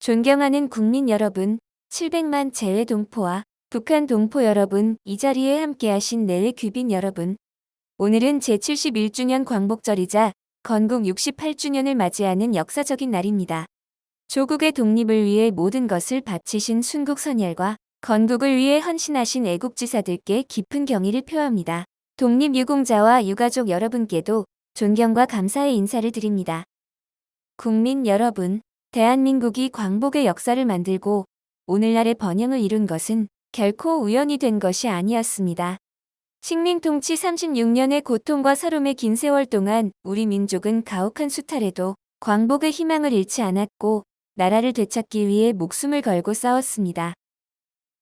존경하는 국민 여러분, 700만 재외 동포와 북한 동포 여러분, 이 자리에 함께하신 내외 귀빈 여러분. 오늘은 제71주년 광복절이자 건국 68주년을 맞이하는 역사적인 날입니다. 조국의 독립을 위해 모든 것을 바치신 순국선열과 건국을 위해 헌신하신 애국지사들께 깊은 경의를 표합니다. 독립유공자와 유가족 여러분께도 존경과 감사의 인사를 드립니다. 국민 여러분, 대한민국이 광복의 역사를 만들고 오늘날의 번영을 이룬 것은 결코 우연이 된 것이 아니었습니다. 식민통치 36년의 고통과 서름의 긴 세월 동안 우리 민족은 가혹한 수탈에도 광복의 희망을 잃지 않았고 나라를 되찾기 위해 목숨을 걸고 싸웠습니다.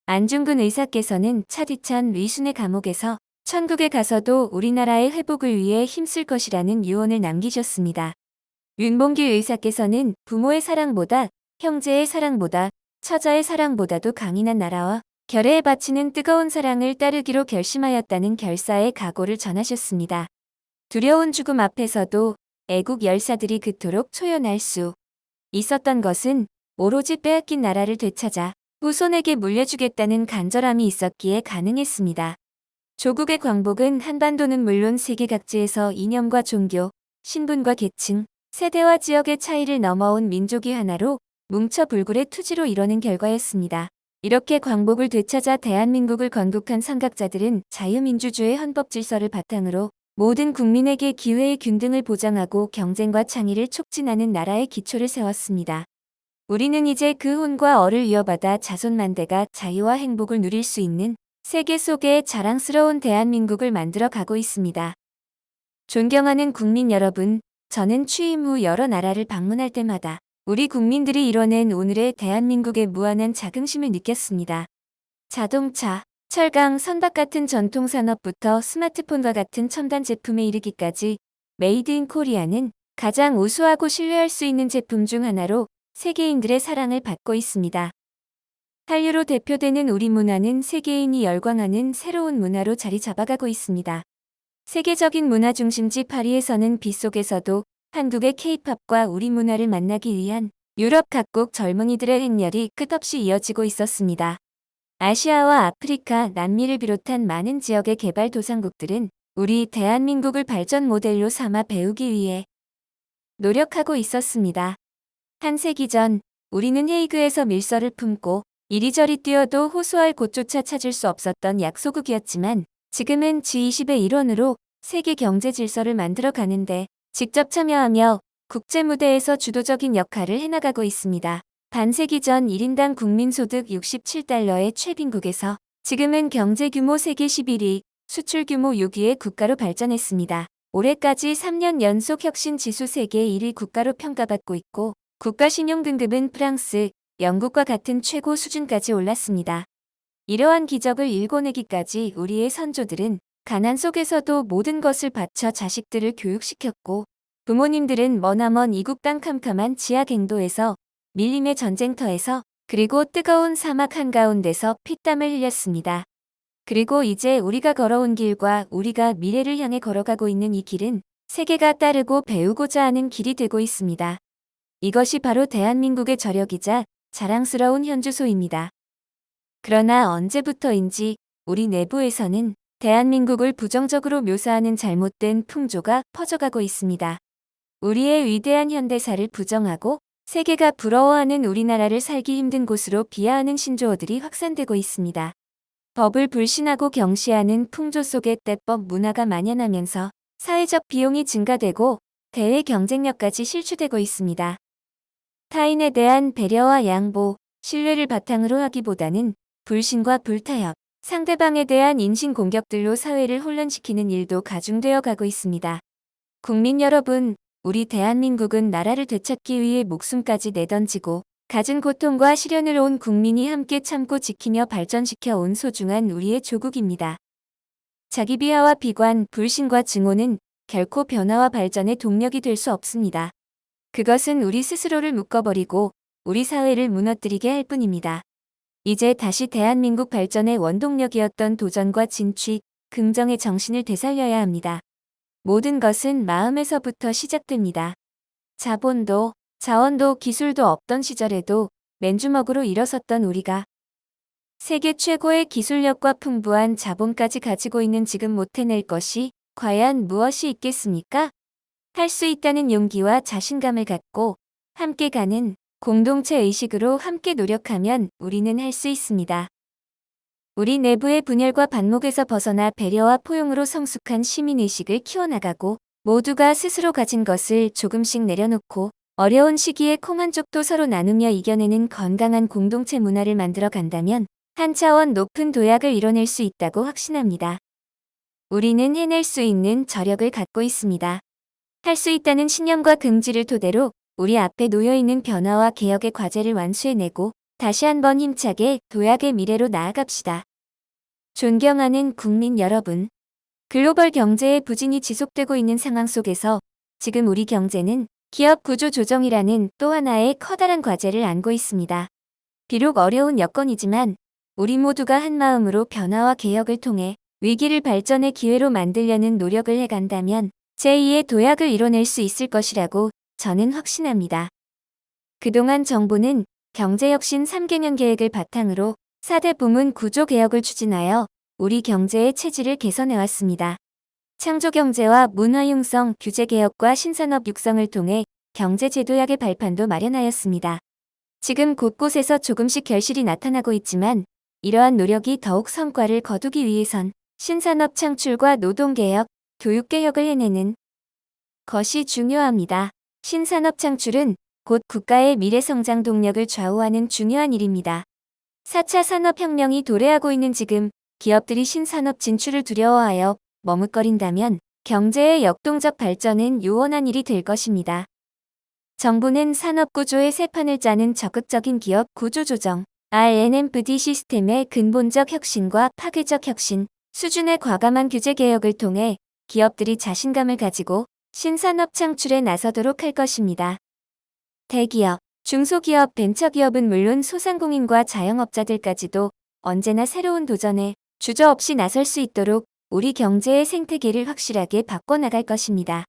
안중근 의사께서는 차디찬 위순의 감옥에서 천국에 가서도 우리나라의 회복을 위해 힘쓸 것이라는 유언을 남기셨습니다. 윤봉길 의사께서는 부모의 사랑보다 형제의 사랑보다 처자의 사랑보다도 강인한 나라와 결의에 바치는 뜨거운 사랑을 따르기로 결심하였다는 결사의 각오를 전하셨습니다. 두려운 죽음 앞에서도 애국 열사들이 그토록 초연할 수 있었던 것은 오로지 빼앗긴 나라를 되찾아 후손에게 물려주겠다는 간절함이 있었기에 가능했습니다. 조국의 광복은 한반도는 물론 세계 각지에서 이념과 종교, 신분과 계층, 세대와 지역의 차이를 넘어온 민족이 하나로 뭉쳐 불굴의 투지로 이뤄낸 결과였습니다. 이렇게 광복을 되찾아 대한민국을 건국한 선각자들은 자유민주주의 헌법 질서를 바탕으로 모든 국민에게 기회의 균등을 보장하고 경쟁과 창의를 촉진하는 나라의 기초를 세웠습니다. 우리는 이제 그 혼과 얼을 이어받아 자손만대가 자유와 행복을 누릴 수 있는 세계 속의 자랑스러운 대한민국을 만들어 가고 있습니다. 존경하는 국민 여러분, 저는 취임 후 여러 나라를 방문할 때마다 우리 국민들이 이뤄낸 오늘의 대한민국의 무한한 자긍심을 느꼈습니다. 자동차, 철강, 선박 같은 전통산업부터 스마트폰과 같은 첨단 제품에 이르기까지 메이드 인 코리아는 가장 우수하고 신뢰할 수 있는 제품 중 하나로 세계인들의 사랑을 받고 있습니다. 한류로 대표되는 우리 문화는 세계인이 열광하는 새로운 문화로 자리 잡아가고 있습니다. 세계적인 문화 중심지 파리에서는 빗속에서도 한국의 K-팝과 우리 문화를 만나기 위한 유럽 각국 젊은이들의 행렬이 끝없이 이어지고 있었습니다. 아시아와 아프리카, 남미를 비롯한 많은 지역의 개발도상국들은 우리 대한민국을 발전 모델로 삼아 배우기 위해 노력하고 있었습니다. 한 세기 전 우리는 헤이그에서 밀서를 품고 이리저리 뛰어도 호소할 곳조차 찾을 수 없었던 약소국이었지만 지금은 G20의 일원으로 세계 경제 질서를 만들어 가는데 직접 참여하며 국제 무대에서 주도적인 역할을 해나가고 있습니다. 반세기 전 1인당 국민소득 67달러의 최빈국에서 지금은 경제 규모 세계 11위, 수출 규모 6위의 국가로 발전했습니다. 올해까지 3년 연속 혁신 지수 세계 1위 국가로 평가받고 있고 국가 신용 등급은 프랑스, 영국과 같은 최고 수준까지 올랐습니다. 이러한 기적을 일궈내기까지 우리의 선조들은 가난 속에서도 모든 것을 바쳐 자식들을 교육시켰고 부모님들은 머나먼 이국 땅 캄캄한 지하 갱도에서 밀림의 전쟁터에서 그리고 뜨거운 사막 한가운데서 피땀을 흘렸습니다. 그리고 이제 우리가 걸어온 길과 우리가 미래를 향해 걸어가고 있는 이 길은 세계가 따르고 배우고자 하는 길이 되고 있습니다. 이것이 바로 대한민국의 저력이자 자랑스러운 현주소입니다. 그러나 언제부터인지 우리 내부에서는 대한민국을 부정적으로 묘사하는 잘못된 풍조가 퍼져가고 있습니다. 우리의 위대한 현대사를 부정하고 세계가 부러워하는 우리나라를 살기 힘든 곳으로 비하하는 신조어들이 확산되고 있습니다. 법을 불신하고 경시하는 풍조 속에 때법 문화가 만연하면서 사회적 비용이 증가되고 대외 경쟁력까지 실추되고 있습니다. 타인에 대한 배려와 양보, 신뢰를 바탕으로 하기보다는 불신과 불타협, 상대방에 대한 인신공격들로 사회를 혼란시키는 일도 가중되어 가고 있습니다. 국민 여러분, 우리 대한민국은 나라를 되찾기 위해 목숨까지 내던지고 갖은 고통과 시련을 온 국민이 함께 참고 지키며 발전시켜 온 소중한 우리의 조국입니다. 자기 비하와 비관, 불신과 증오는 결코 변화와 발전의 동력이 될 수 없습니다. 그것은 우리 스스로를 묶어버리고 우리 사회를 무너뜨리게 할 뿐입니다. 이제 다시 대한민국 발전의 원동력이었던 도전과 진취, 긍정의 정신을 되살려야 합니다. 모든 것은 마음에서부터 시작됩니다. 자본도, 자원도, 기술도 없던 시절에도 맨주먹으로 일어섰던 우리가 세계 최고의 기술력과 풍부한 자본까지 가지고 있는 지금 못 해낼 것이 과연 무엇이 있겠습니까? 할 수 있다는 용기와 자신감을 갖고 함께 가는 공동체 의식으로 함께 노력하면 우리는 할 수 있습니다. 우리 내부의 분열과 반목에서 벗어나 배려와 포용으로 성숙한 시민의식을 키워나가고 모두가 스스로 가진 것을 조금씩 내려놓고 어려운 시기에 콩 한 쪽도 서로 나누며 이겨내는 건강한 공동체 문화를 만들어 간다면 한 차원 높은 도약을 이뤄낼 수 있다고 확신합니다. 우리는 해낼 수 있는 저력을 갖고 있습니다. 할 수 있다는 신념과 긍지를 토대로 우리 앞에 놓여있는 변화와 개혁의 과제를 완수해내고 다시 한번 힘차게 도약의 미래로 나아갑시다. 존경하는 국민 여러분, 글로벌 경제의 부진이 지속되고 있는 상황 속에서 지금 우리 경제는 기업 구조 조정이라는 또 하나의 커다란 과제를 안고 있습니다. 비록 어려운 여건이지만 우리 모두가 한마음으로 변화와 개혁을 통해 위기를 발전의 기회로 만들려는 노력을 해간다면 제2의 도약을 이뤄낼 수 있을 것이라고 저는 확신합니다. 그동안 정부는 경제혁신 3개년 계획을 바탕으로 4대 부문 구조 개혁을 추진하여 우리 경제의 체질을 개선해왔습니다. 창조경제와 문화융성 규제 개혁과 신산업 육성을 통해 경제제도약의 발판도 마련하였습니다. 지금 곳곳에서 조금씩 결실이 나타나고 있지만 이러한 노력이 더욱 성과를 거두기 위해선 신산업 창출과 노동개혁, 교육개혁을 해내는 것이 중요합니다. 신산업 창출은 곧 국가의 미래성장 동력을 좌우하는 중요한 일입니다. 4차 산업혁명이 도래하고 있는 지금 기업들이 신산업 진출을 두려워하여 머뭇거린다면 경제의 역동적 발전은 요원한 일이 될 것입니다. 정부는 산업구조의 새 판을 짜는 적극적인 기업 구조조정, R&D 시스템의 근본적 혁신과 파괴적 혁신, 수준의 과감한 규제 개혁을 통해 기업들이 자신감을 가지고 신산업 창출에 나서도록 할 것입니다. 대기업, 중소기업, 벤처기업은 물론 소상공인과 자영업자들까지도 언제나 새로운 도전에 주저없이 나설 수 있도록 우리 경제의 생태계를 확실하게 바꿔나갈 것입니다.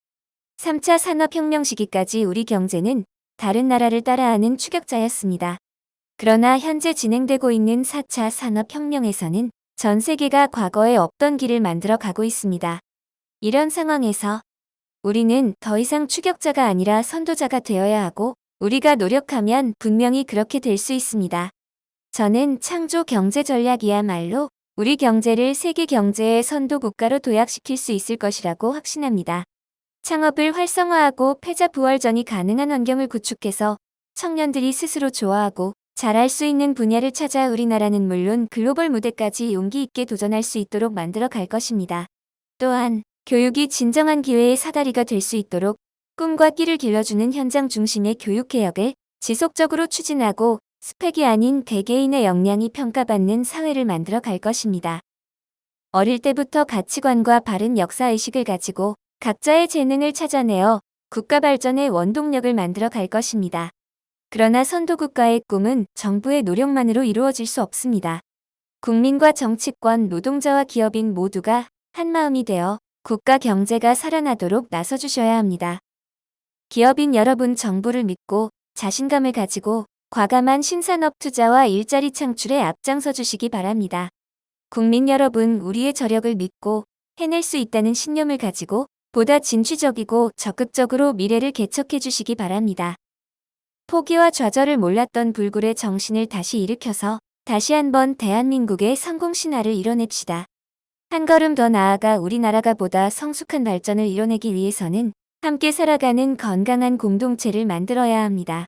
3차 산업혁명 시기까지 우리 경제는 다른 나라를 따라하는 추격자였습니다. 그러나 현재 진행되고 있는 4차 산업혁명에서는 전 세계가 과거에 없던 길을 만들어 가고 있습니다. 이런 상황에서 우리는 더 이상 추격자가 아니라 선도자가 되어야 하고 우리가 노력하면 분명히 그렇게 될 수 있습니다. 저는 창조 경제 전략이야말로 우리 경제를 세계 경제의 선도 국가로 도약시킬 수 있을 것이라고 확신합니다. 창업을 활성화하고 패자 부활전이 가능한 환경을 구축해서 청년들이 스스로 좋아하고 잘할 수 있는 분야를 찾아 우리나라는 물론 글로벌 무대까지 용기 있게 도전할 수 있도록 만들어 갈 것입니다. 또한 교육이 진정한 기회의 사다리가 될 수 있도록 꿈과 끼를 길러주는 현장 중심의 교육 개혁을 지속적으로 추진하고 스펙이 아닌 개개인의 역량이 평가받는 사회를 만들어 갈 것입니다. 어릴 때부터 가치관과 바른 역사의식을 가지고 각자의 재능을 찾아내어 국가 발전의 원동력을 만들어 갈 것입니다. 그러나 선도국가의 꿈은 정부의 노력만으로 이루어질 수 없습니다. 국민과 정치권, 노동자와 기업인 모두가 한마음이 되어 국가 경제가 살아나도록 나서주셔야 합니다. 기업인 여러분, 정부를 믿고 자신감을 가지고 과감한 신산업 투자와 일자리 창출에 앞장서 주시기 바랍니다. 국민 여러분, 우리의 저력을 믿고 해낼 수 있다는 신념을 가지고 보다 진취적이고 적극적으로 미래를 개척해 주시기 바랍니다. 포기와 좌절을 몰랐던 불굴의 정신을 다시 일으켜서 다시 한번 대한민국의 성공 신화를 이뤄냅시다. 한 걸음 더 나아가 우리나라가 보다 성숙한 발전을 이뤄내기 위해서는 함께 살아가는 건강한 공동체를 만들어야 합니다.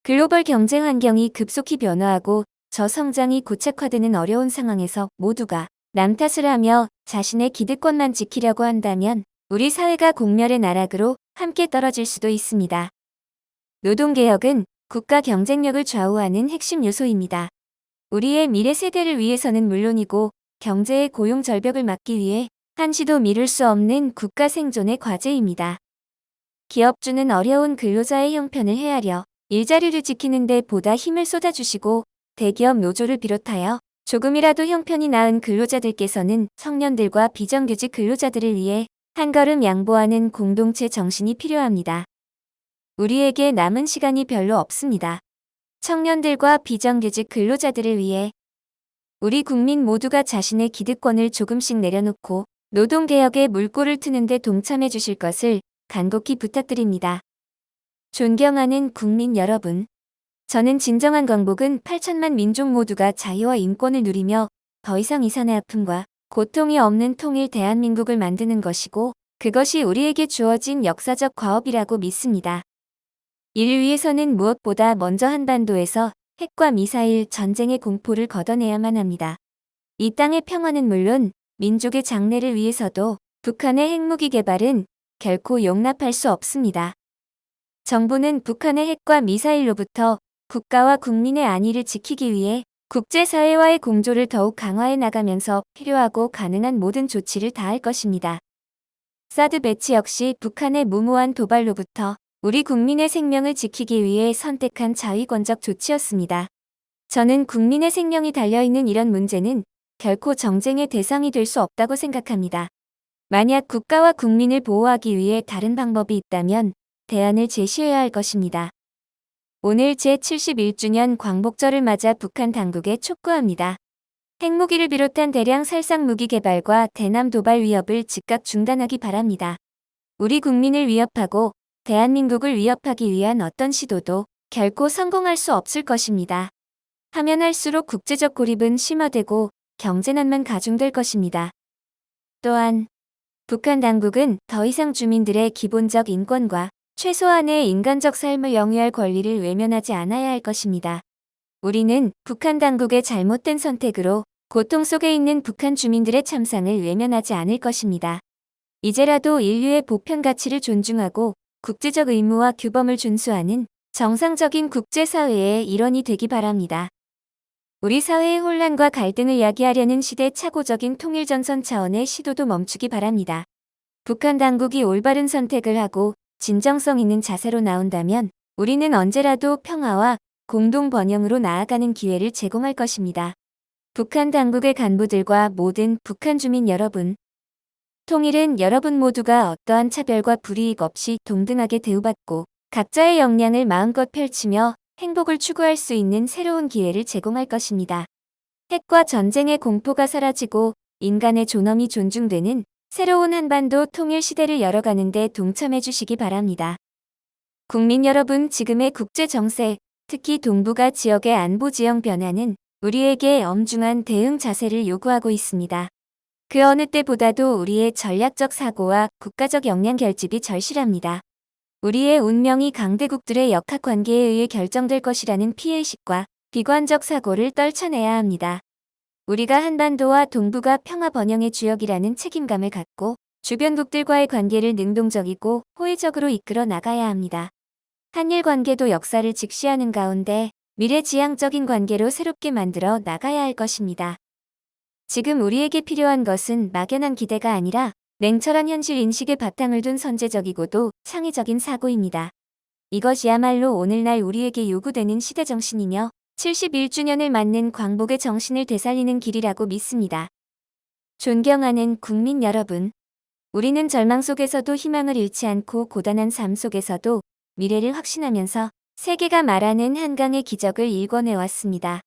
글로벌 경제 환경이 급속히 변화하고 저성장이 고착화되는 어려운 상황에서 모두가 남 탓을 하며 자신의 기득권만 지키려고 한다면 우리 사회가 공멸의 나락으로 함께 떨어질 수도 있습니다. 노동개혁은 국가 경쟁력을 좌우하는 핵심 요소입니다. 우리의 미래 세대를 위해서는 물론이고 경제의 고용 절벽을 막기 위해 한시도 미룰 수 없는 국가 생존의 과제입니다. 기업주는 어려운 근로자의 형편을 헤아려 일자리를 지키는 데 보다 힘을 쏟아주시고 대기업 노조를 비롯하여 조금이라도 형편이 나은 근로자들께서는 청년들과 비정규직 근로자들을 위해 한 걸음 양보하는 공동체 정신이 필요합니다. 우리에게 남은 시간이 별로 없습니다. 청년들과 비정규직 근로자들을 위해 우리 국민 모두가 자신의 기득권을 조금씩 내려놓고 노동개혁에 물꼬를 트는데 동참해 주실 것을 간곡히 부탁드립니다. 존경하는 국민 여러분, 저는 진정한 광복은 8천만 민족 모두가 자유와 인권을 누리며 더 이상 이산의 아픔과 고통이 없는 통일 대한민국을 만드는 것이고, 그것이 우리에게 주어진 역사적 과업이라고 믿습니다. 이를 위해서는 무엇보다 먼저 한반도에서 핵과 미사일 전쟁의 공포를 걷어내야만 합니다. 이 땅의 평화는 물론 민족의 장래를 위해서도 북한의 핵무기 개발은 결코 용납할 수 없습니다. 정부는 북한의 핵과 미사일로부터 국가와 국민의 안위를 지키기 위해 국제사회와의 공조를 더욱 강화해 나가면서 필요하고 가능한 모든 조치를 다할 것입니다. 사드 배치 역시 북한의 무모한 도발로부터 우리 국민의 생명을 지키기 위해 선택한 자위권적 조치였습니다. 저는 국민의 생명이 달려있는 이런 문제는 결코 정쟁의 대상이 될 수 없다고 생각합니다. 만약 국가와 국민을 보호하기 위해 다른 방법이 있다면 대안을 제시해야 할 것입니다. 오늘 제71주년 광복절을 맞아 북한 당국에 촉구합니다. 핵무기를 비롯한 대량 살상 무기 개발과 대남 도발 위협을 즉각 중단하기 바랍니다. 우리 국민을 위협하고 대한민국을 위협하기 위한 어떤 시도도 결코 성공할 수 없을 것입니다. 하면 할수록 국제적 고립은 심화되고 경제난만 가중될 것입니다. 또한 북한 당국은 더 이상 주민들의 기본적 인권과 최소한의 인간적 삶을 영위할 권리를 외면하지 않아야 할 것입니다. 우리는 북한 당국의 잘못된 선택으로 고통 속에 있는 북한 주민들의 참상을 외면하지 않을 것입니다. 이제라도 인류의 보편 가치를 존중하고 국제적 의무와 규범을 준수하는 정상적인 국제사회의 일원이 되기 바랍니다. 우리 사회의 혼란과 갈등을 야기하려는 시대착오적인 통일전선 차원의 시도도 멈추기 바랍니다. 북한 당국이 올바른 선택을 하고 진정성 있는 자세로 나온다면 우리는 언제라도 평화와 공동 번영으로 나아가는 기회를 제공할 것입니다. 북한 당국의 간부들과 모든 북한 주민 여러분, 통일은 여러분 모두가 어떠한 차별과 불이익 없이 동등하게 대우받고 각자의 역량을 마음껏 펼치며 행복을 추구할 수 있는 새로운 기회를 제공할 것입니다. 핵과 전쟁의 공포가 사라지고 인간의 존엄이 존중되는 새로운 한반도 통일 시대를 열어가는 데 동참해 주시기 바랍니다. 국민 여러분, 지금의 국제 정세, 특히 동북아 지역의 안보 지형 변화는 우리에게 엄중한 대응 자세를 요구하고 있습니다. 그 어느 때보다도 우리의 전략적 사고와 국가적 역량 결집이 절실합니다. 우리의 운명이 강대국들의 역학관계에 의해 결정될 것이라는 피해의식과 비관적 사고를 떨쳐내야 합니다. 우리가 한반도와 동북아 평화 번영의 주역이라는 책임감을 갖고 주변국들과의 관계를 능동적이고 호의적으로 이끌어 나가야 합니다. 한일 관계도 역사를 직시하는 가운데 미래지향적인 관계로 새롭게 만들어 나가야 할 것입니다. 지금 우리에게 필요한 것은 막연한 기대가 아니라 냉철한 현실 인식의 바탕을 둔 선제적이고도 창의적인 사고입니다. 이것이야말로 오늘날 우리에게 요구되는 시대정신이며 71주년을 맞는 광복의 정신을 되살리는 길이라고 믿습니다. 존경하는 국민 여러분, 우리는 절망 속에서도 희망을 잃지 않고 고단한 삶 속에서도 미래를 확신하면서 세계가 말하는 한강의 기적을 일궈내왔습니다.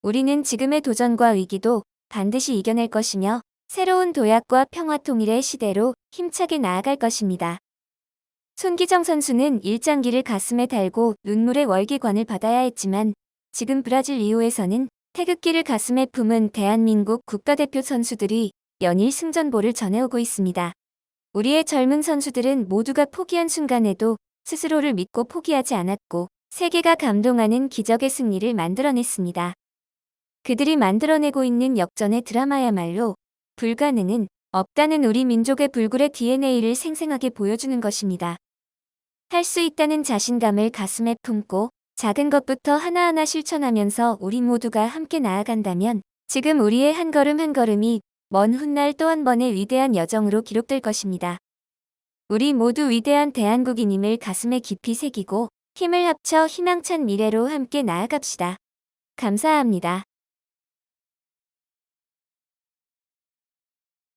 우리는 지금의 도전과 위기도 반드시 이겨낼 것이며 새로운 도약과 평화 통일의 시대로 힘차게 나아갈 것입니다. 손기정 선수는 일장기를 가슴에 달고 눈물의 월계관을 받아야 했지만 지금 브라질 리오에서는 태극기를 가슴에 품은 대한민국 국가대표 선수들이 연일 승전보를 전해오고 있습니다. 우리의 젊은 선수들은 모두가 포기한 순간에도 스스로를 믿고 포기하지 않았고 세계가 감동하는 기적의 승리를 만들어냈습니다. 그들이 만들어내고 있는 역전의 드라마야말로 불가능은 없다는 우리 민족의 불굴의 DNA를 생생하게 보여주는 것입니다. 할 수 있다는 자신감을 가슴에 품고 작은 것부터 하나하나 실천하면서 우리 모두가 함께 나아간다면 지금 우리의 한 걸음 한 걸음이 먼 훗날 또 한 번의 위대한 여정으로 기록될 것입니다. 우리 모두 위대한 대한국인임을 가슴에 깊이 새기고 힘을 합쳐 희망찬 미래로 함께 나아갑시다. 감사합니다.